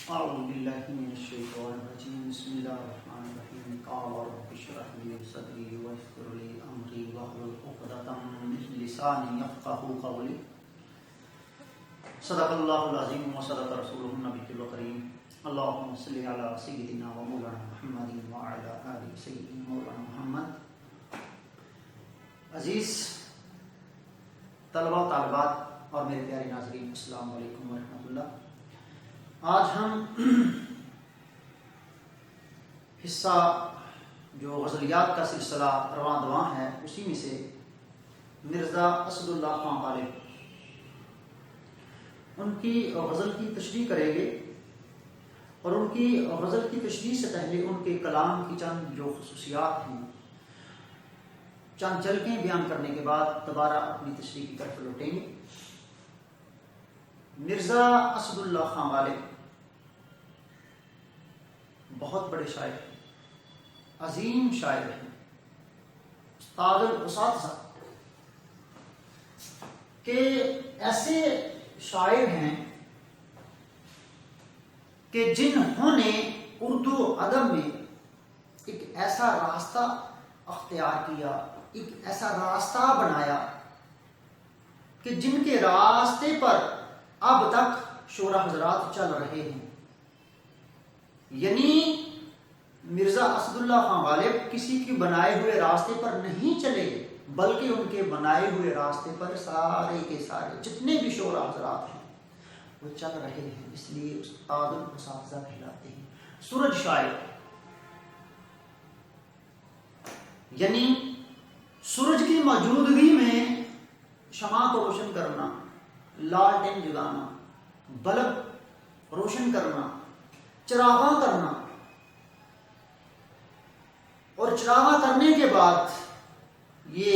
أعوذ بالله من الشيطان الرجيم بسم الله الرحمن الرحيم قال رب اشرح لي صدري ويسر لي أمري واحلل عقدة من لساني يفقهوا قولي صدق الله العظيم وصدق رسوله النبي الكريم اللهم صل على سيدنا ومولانا محمد وعلى آل سيدنا مولانا محمد. عزیز طلبہ و طالبات اور میرے پیارے ناظرین، السلام علیکم ورحمۃ اللہ. آج ہم حصہ جو غزلیات کا سلسلہ رواں دواں ہے اسی میں سے مرزا اسد اللہ خان غالب ان کی غزل کی تشریح کریں گے، اور ان کی غزل کی تشریح سے پہلے ان کے کلام کی چند جو خصوصیات ہیں چند جھلکیں بیان کرنے کے بعد دوبارہ اپنی تشریح کی طرف لوٹیں گے. مرزا اسد اللہ خان غالب بہت بڑے شاعر ہیں، عظیم شاعر ہیں، استاد الاساتذہ کہ ایسے شاعر ہیں کہ جنہوں نے اردو ادب میں ایک ایسا راستہ اختیار کیا، ایک ایسا راستہ بنایا کہ جن کے راستے پر اب تک شعراء حضرات چل رہے ہیں. یعنی مرزا اسد اللہ خان غالب کسی کے بنائے ہوئے راستے پر نہیں چلے، بلکہ ان کے بنائے ہوئے راستے پر سارے کے سارے جتنے بھی شعراء حضرات ہیں وہ چل رہے ہیں، اس لیے استاد الاساتذہ کہلاتے ہیں. سورج شاعر، یعنی سورج کی موجودگی میں شمع کو روشن کرنا، لالٹین جلانا، بلب روشن کرنا، چراغاں کرنا، اور چراغاں کرنے کے بعد یہ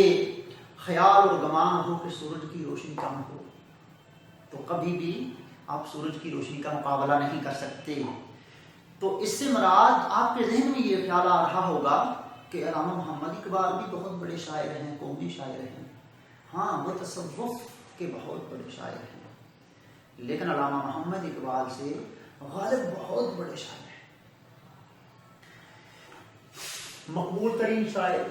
خیال اور گمان ہو کہ سورج کی روشنی کم ہو تو کبھی بھی آپ سورج کی روشنی کا مقابلہ نہیں کر سکتے. تو اس سے مراد آپ کے ذہن میں یہ خیال آ رہا ہوگا کہ علامہ محمد اقبال بھی بہت بڑے شاعر ہیں، قومی شاعر ہیں. ہاں، وہ تصوف کے بہت بڑے شاعر ہیں، لیکن علامہ محمد اقبال سے غالب بہت بڑے شاعر ہیں، مقبول ترین شاعر.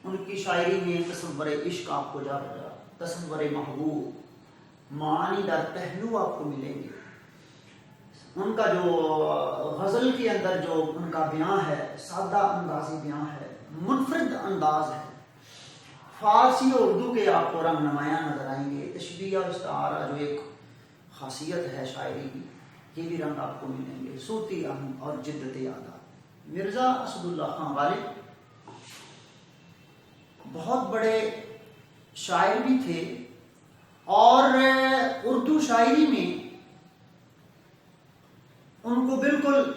ان کی شاعری میں تصور عشق آپ کو جا رہا، تصور محبوب، معانی دار پہلو آپ کو ملیں گے. ان کا جو غزل کے اندر جو ان کا بیان ہے سادہ اندازی بیان ہے، منفرد انداز ہے. فارسی اور اردو کے آپ کو رنگ نمایاں نظر آئیں گے. تشبیہ اور استعارہ جو ایک خاصیت ہے شاعری کی، یہ بھی رنگ آپ کو ملیں گے. صوتی رنگ اور جدت یادات. مرزا اسد اللہ خان غالب بہت بڑے شاعر بھی تھے، اور اردو شاعری میں ان کو بالکل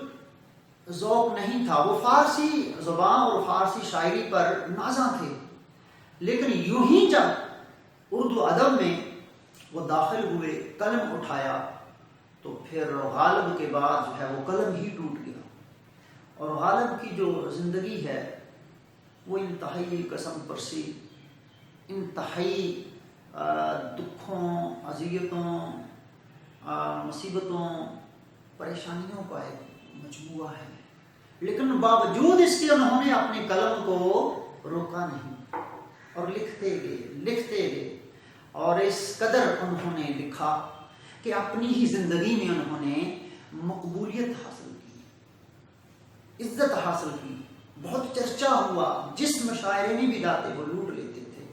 ذوق نہیں تھا. وہ فارسی زبان اور فارسی شاعری پر نازاں تھے، لیکن یوں ہی جب اردو ادب میں وہ داخل ہوئے، قلم اٹھایا، تو پھر غالب کے بعد جو ہے وہ قلم ہی ٹوٹ گیا. اور غالب کی جو زندگی ہے وہ انتہائی قسم پرسی، انتہائی دکھوں، اذیتوں، مصیبتوں، پریشانیوں کا ایک مجموعہ ہے. لیکن باوجود اس کے انہوں نے اپنے قلم کو روکا نہیں اور لکھتے گئے. اور اس قدر انہوں نے لکھا کہ اپنی ہی زندگی میں انہوں نے مقبولیت حاصل کی، عزت حاصل کی، بہت چرچا ہوا. جس مشاعرے میں بھی جاتے وہ لوٹ لیتے تھے.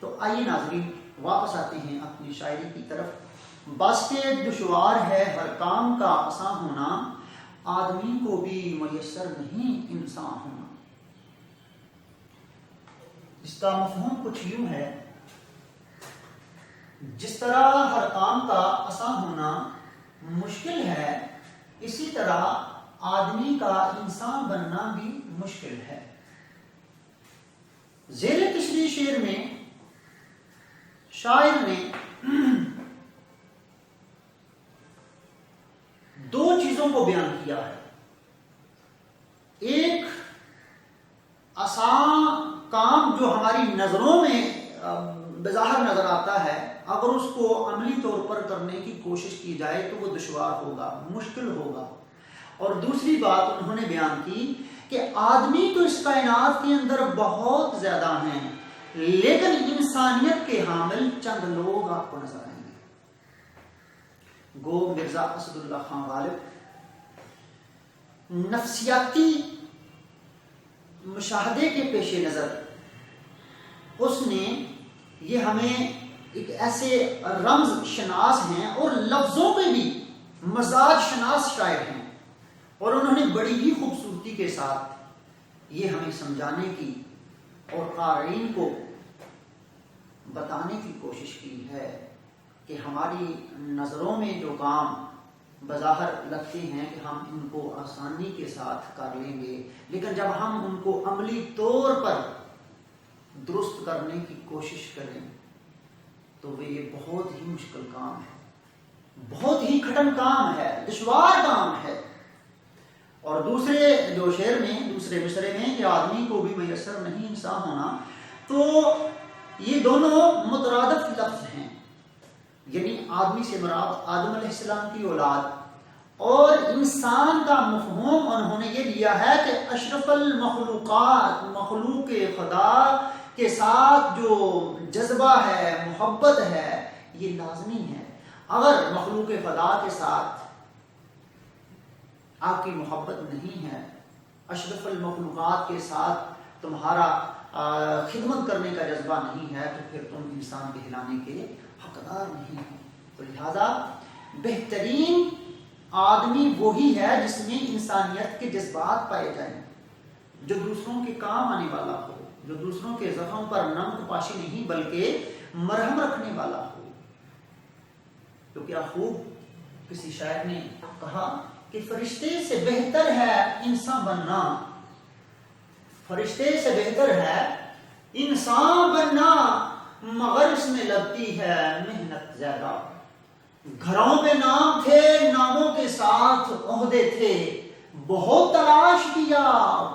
تو آئیے ناظرین واپس آتے ہیں اپنی شاعری کی طرف. باستے دشوار ہے ہر کام کا آسان ہونا، آدمی کو بھی میسر نہیں انسان ہونا. اس کا مفہوم کچھ یوں ہے، جس طرح ہر کام کا آسان ہونا مشکل ہے، اسی طرح آدمی کا انسان بننا بھی مشکل ہے. زیر تشریح شعر میں شاعر نے دو چیزوں کو بیان کیا ہے. ایک آسان کام جو ہماری نظروں میں بظاہر نظر آتا ہے، اگر اس کو عملی طور پر کرنے کی کوشش کی جائے تو وہ دشوار ہوگا، مشکل ہوگا. اور دوسری بات انہوں نے بیان کی کہ آدمی تو اس کائنات کے اندر بہت زیادہ ہیں، لیکن انسانیت کے حامل چند لوگ آپ کو نظر آئیں گے۔ گو مرزا اسد اللہ خان غالب نفسیاتی مشاہدے کے پیش نظر اس نے یہ ہمیں ایک ایسے رمز شناس ہیں اور لفظوں پہ بھی مزاج شناس شاعر ہیں، اور انہوں نے بڑی ہی خوبصورتی کے ساتھ یہ ہمیں سمجھانے کی اور قارئین کو بتانے کی کوشش کی ہے کہ ہماری نظروں میں جو کام بظاہر لگتے ہیں کہ ہم ان کو آسانی کے ساتھ کر لیں گے، لیکن جب ہم ان کو عملی طور پر درست کرنے کی کوشش کریں تو وہ یہ بہت ہی مشکل کام ہے، بہت ہی کٹھن کام ہے، دشوار کام ہے۔ اور دوسرے جو شعر میں دوسرے مصرے میں کہ آدمی کو بھی میسر نہیں انسان ہونا، تو یہ دونوں مترادف لفظ ہیں، یعنی آدمی سے مراد آدم علیہ السلام کی اولاد، اور انسان کا مفہوم انہوں نے یہ لیا ہے کہ اشرف المخلوقات، مخلوق خدا کے ساتھ جو جذبہ ہے، محبت ہے، یہ لازمی ہے۔ اگر مخلوق خدا کے ساتھ آپ کی محبت نہیں ہے، اشرف المخلوقات کے ساتھ تمہارا خدمت کرنے کا جذبہ نہیں ہے، تو پھر تم انسان کہلانے کے حقدار نہیں ہو۔ تو لہذا بہترین آدمی وہی ہے جس میں انسانیت کے جذبات پائے جائیں، جو دوسروں کے کام آنے والا ہو، جو دوسروں کے زخم پر نمک پاشی نہیں بلکہ مرہم رکھنے والا ہو۔ تو کیا خوب کسی شاعر نے کہا کہ فرشتے سے بہتر ہے انسان بننا، فرشتے سے بہتر ہے انسان بننا، مگر اس میں لگتی ہے محنت زیادہ۔ گھروں پہ نام تھے، ناموں کے ساتھ عہدے تھے، بہت تلاش کیا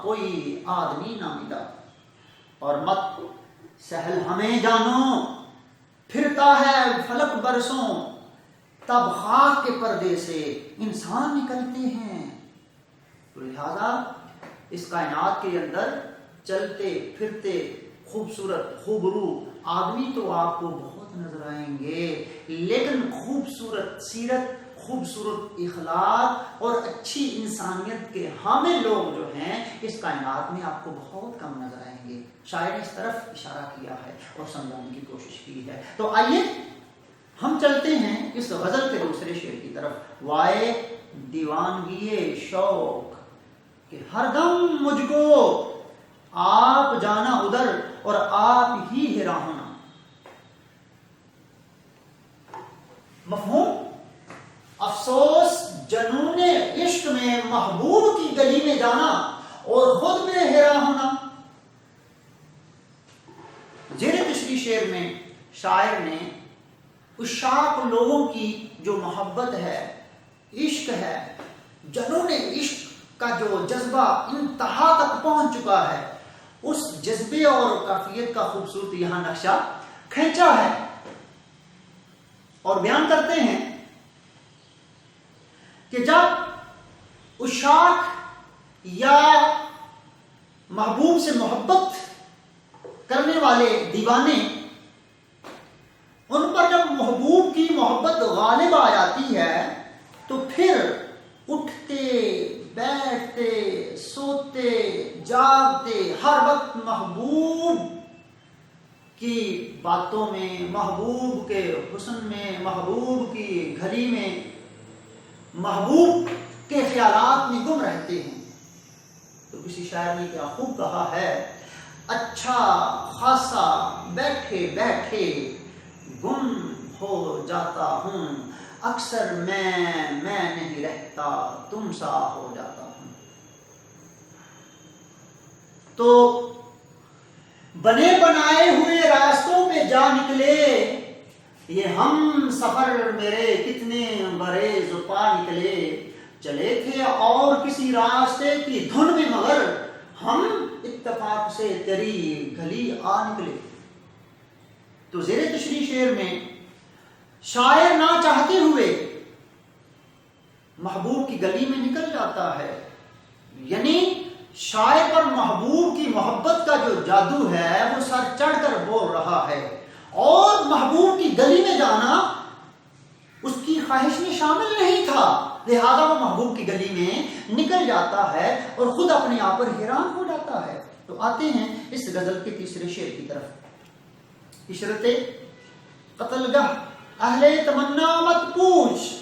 کوئی آدمی نہ ملا۔ اور مت سہل ہمیں جانو، پھرتا ہے فلک برسوں، تب خاک کے پردے سے انسان نکلتے ہیں۔ تو لہذا اس کائنات کے اندر چلتے پھرتے خوبصورت خوبرو آدمی تو آپ کو بہت نظر آئیں گے، لیکن خوبصورت سیرت، خوبصورت اخلاق اور اچھی انسانیت کے حامل لوگ جو ہیں اس کائنات میں آپ کو بہت کم نظر آئیں گے۔ شاعر نے اس طرف اشارہ کیا ہے اور سمجھانے کی کوشش کی ہے۔ تو آئیے ہم چلتے ہیں اس غزل کے دوسرے شعر کی طرف۔ وائے دیوانگی شوق کہ ہر دم مجھ کو آپ جانا ادھر اور آپ ہی ہرا ہونا۔ مفہوم افسوس جنون عشق میں محبوب کی گلی میں جانا اور خود میں ہرا ہونا۔ زیر تشریح شعر میں شاعر نے عشاق لوگوں کی جو محبت ہے، عشق ہے، جنون عشق کا جو جذبہ انتہا تک پہنچ چکا ہے، اس جذبے اور کیفیت کا خوبصورت یہاں نقشہ کھینچا ہے، اور بیان کرتے ہیں کہ جب عشاق یا محبوب سے محبت کرنے والے دیوانے، ان پر جب محبوب کی محبت غالب آ جاتی ہے تو پھر اٹھتے بیٹھتے سوتے جاگتے ہر وقت محبوب کی باتوں میں، محبوب کے حسن میں، محبوب کی گھڑی میں، محبوب کے خیالات میں گم رہتے ہیں۔ تو کسی شاعر نے کیا خوب کہا ہے، اچھا خاصا بیٹھے بیٹھے گم ہو جاتا ہوں، اکثر میں نہیں رہتا، تم سا ہو جاتا ہوں۔ تو بنے بنائے ہوئے راستوں پہ جا نکلے، یہ ہم سفر میرے کتنے بریز پا نکلے، چلے تھے اور کسی راستے کی دھن میں مگر ہم اتفاق سے تیری گلی آ نکلے۔ تو زیر تشریح شعر میں شاعر نہ چاہتے ہوئے محبوب کی کی گلی میں نکل جاتا ہے. یعنی شاعر پر محبوب کی محبت کا جو جادو ہے وہ سر چڑھ کر بول رہا ہے، اور محبوب کی گلی میں جانا اس کی خواہش میں شامل نہیں تھا، لہذا وہ محبوب کی گلی میں نکل جاتا ہے اور خود اپنے آپ پر حیران ہو جاتا ہے. تو آتے ہیں اس غزل کے تیسرے شعر کی طرف. عشرت قتل گہ اہل تمنا مت پوچھ،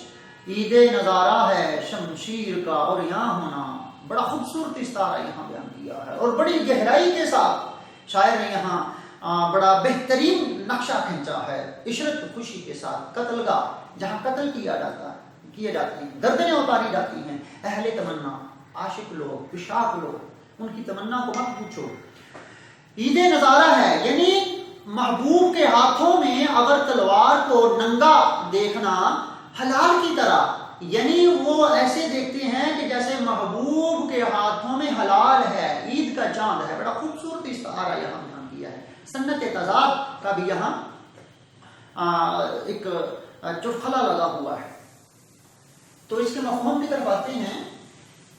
عید نظارہ ہے شمشیر کا اور یہاں ہونا. بڑا خوبصورت استعارہ یہاں بیان کیا ہے اور بڑی گہرائی کے ساتھ شاعر نے یہاں بڑا بہترین نقشہ کھینچا ہے. عشرت خوشی کے ساتھ، قتل گاہ جہاں قتل کیے جاتے ہیں، گردنیں اتاری جاتی ہیں. اہل تمنا عاشق لوگ، عشاق لوگ، ان کی تمنا کو مت پوچھو. عید نظارہ ہے یعنی محبوب کے ہاتھوں میں اگر تلوار کو ننگا دیکھنا حلال کی طرح، یعنی وہ ایسے دیکھتے ہیں کہ جیسے محبوب کے ہاتھوں میں حلال ہے، عید کا چاند ہے. بڑا خوبصورت استعارہ یہاں بیان کیا ہے. سنت تضاد کا بھی یہاں ایک چٹخلا لگا ہوا ہے. تو اس کے مفہوم کی طرف آتے ہیں.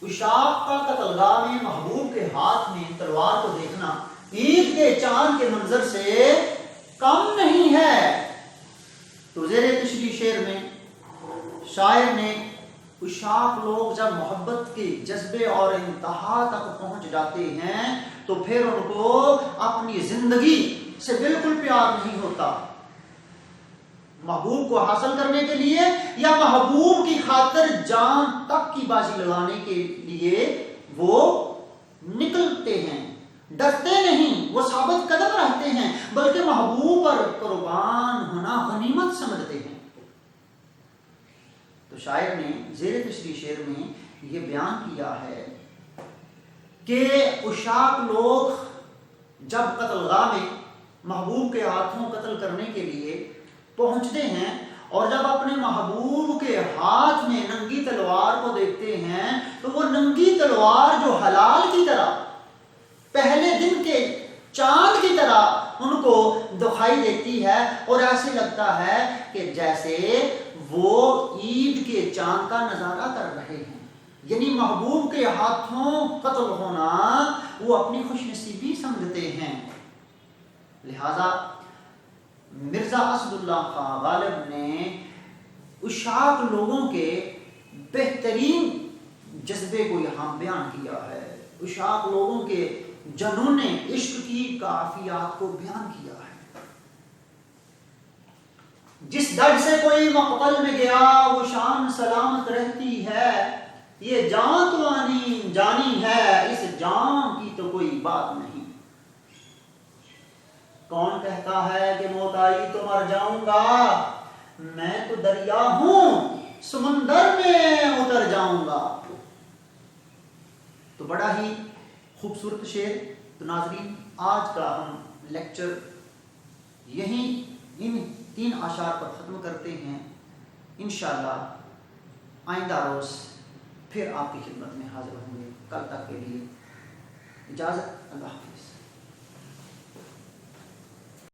عشاق کا قتل گاہ میں محبوب کے ہاتھ میں تلوار کو دیکھنا عید کے چاند کے منظر سے کم نہیں ہے. تو زیر تشریح شعر میں شاعر نے عشاق لوگ جب محبت کے جذبے اور انتہا تک پہنچ جاتے ہیں تو پھر ان کو اپنی زندگی سے بالکل پیار نہیں ہوتا. محبوب کو حاصل کرنے کے لیے یا محبوب کی خاطر جان تک کی بازی لگانے کے لیے وہ نکلتے ہیں، ڈرتے نہیں، وہ ثابت قدم رہتے ہیں، بلکہ محبوب پر قربان ہونا غنیمت سمجھتے ہیں. تو شاعر نے زیر تشریح شعر میں یہ بیان کیا ہے کہ عشاق لوگ جب قتل گاہ میں محبوب کے ہاتھوں قتل کرنے کے لیے پہنچتے ہیں اور جب اپنے محبوب کے ہاتھ میں ننگی تلوار کو دیکھتے ہیں تو وہ ننگی تلوار جو حلال کی طرح، پہلے دن کے چاند کی طرح ان کو دکھائی دیتی ہے، اور ایسے لگتا ہے کہ جیسے وہ عید کے چاند کا نظارہ کر رہے ہیں. یعنی محبوب کے ہاتھوں قتل ہونا وہ اپنی خوش نصیبی سمجھتے ہیں. لہذا مرزا اسد اللہ خان غالب نے عشاق لوگوں کے بہترین جذبے کو یہاں بیان کیا ہے. عشاق لوگوں کے جنون عشق کی کافیات کو بیان کیا ہے. جس در سے کوئی مقتل میں گیا وہ شان سلامت رہتی ہے، یہ جان تو جانی ہے، اس جان کی تو کوئی بات نہیں. کون کہتا ہے کہ موت آئی تو مر جاؤں گا، میں تو دریا ہوں سمندر میں اتر جاؤں گا. تو بڑا ہی خوبصورت شعر. تو ناظرین آج کا ہم لیکچر یہیں ان 3 اشعار پر ختم کرتے ہیں. انشاءاللہ آئندہ روز پھر آپ کی خدمت میں حاضر ہوں گے. کل تک کے لیے اجازت. اللہ حافظ.